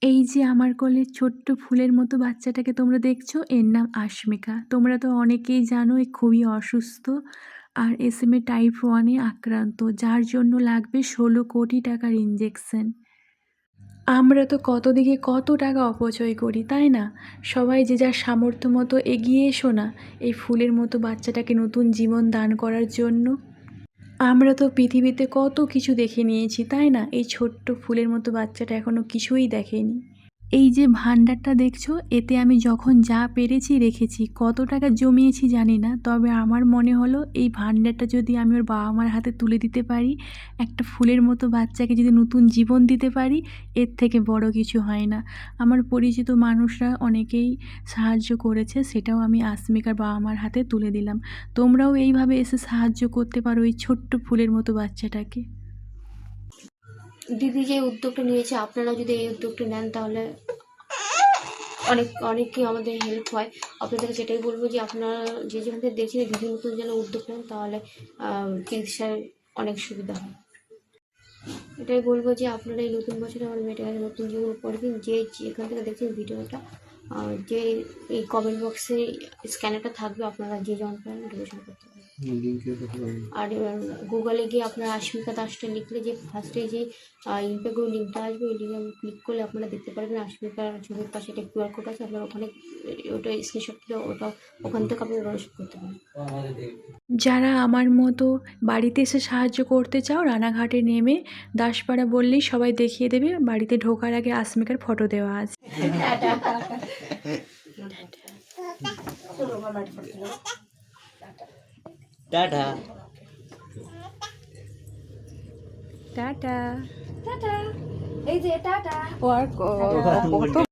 এই যে আমার কোলে ছোট্ট ফুলের মতো বাচ্চাটাকে তোমরা দেখছো, এর নাম আস্মিকা। তোমরা তো অনেকেই জানো এ খুবই অসুস্থ আর SMA টাইপ 1 এ আক্রান্ত, যার জন্য লাগবে 16 কোটি টাকার ইনজেকশন। আমরা তো কত দিকে কত টাকা অপচয় করি, তাই না? সবাই যে যার সামর্থ্য মতো এগিয়ে এসো না এই ফুলের মতো বাচ্চাটাকে নতুন জীবন দান করার জন্য। আমরা তো পৃথিবীতে কত কিছু দেখে নিয়েছি, তাই না? এই ছোট্ট ফুলের মতো বাচ্চাটা এখনো কিছুই দেখেনি। এই যে ভান্ডারটা দেখছো, এতে আমি যখন যা পেরেছি রেখেছি। কত টাকা জমিয়েছি জানি না, তবে আমার মনে হলো এই ভান্ডারটা যদি আমি ওর বাবা-মার হাতে তুলে দিতে পারি, একটা ফুলের মতো বাচ্চাকে যদি নতুন জীবন দিতে পারি, এর থেকে বড় কিছু হয় না। আমার পরিচিত মানুষরা অনেকেই সাহায্য করেছে, সেটাও আমি আসমিকার বাবা-মার হাতে তুলে দিলাম। তোমরাও এইভাবে এসে সাহায্য করতে পারো এই ছোট্ট ফুলের মতো বাচ্চাটাকে। দিদি যে উদ্যোগটা নিয়েছে, আপনারা যদি এই উদ্যোগটা নেন তাহলে অনেকই আমাদের হেল্প হয়। আপনাদের সেটাই বলবো যে আপনারা যে যেখান থেকে দেখছেন দিদির মতন যেন উদ্যোগ নেন, তাহলে চিকিৎসার অনেক সুবিধা হয়। এটাই বলবো যে আপনারা এই নতুন বছরে আমার মেয়েটার কাছে নতুন জীবন করে দিন। যে যেখান থেকে দেখছেন ভিডিওটা, যে এই কমেন্ট বক্সে স্ক্যানারটা থাকবে, আপনারা যে জন পারেন ডোনেশন করতে পারেন। আর গুগলে গিয়ে আপনারা আস্মিকা দাসটা লিখলে যে ফার্স্টে যে ইম্প্যাক্ট লিঙ্কটা আসবে, ওই লিঙ্কে ক্লিক করলে আপনারা দেখতে পারবেন আস্মিকার ছবির পাশে একটা QR কোড আছে। আপনারা ওখানে ওটা স্ক্রিনশট করে ওখান থেকে আপনারা ডোনেশন করতে পারেন। যারা আমার মতো বাড়িতে এসে সাহায্য করতে চাও, রানাঘাটে নেমে দাসপাড়া বললেই সবাই দেখিয়ে দেবে। বাড়িতে ঢোকার আগে আসমিকার ফটো দেওয়া আছে। টাটা। টাটা। টাটা। এই যে টাটা। ও আর কত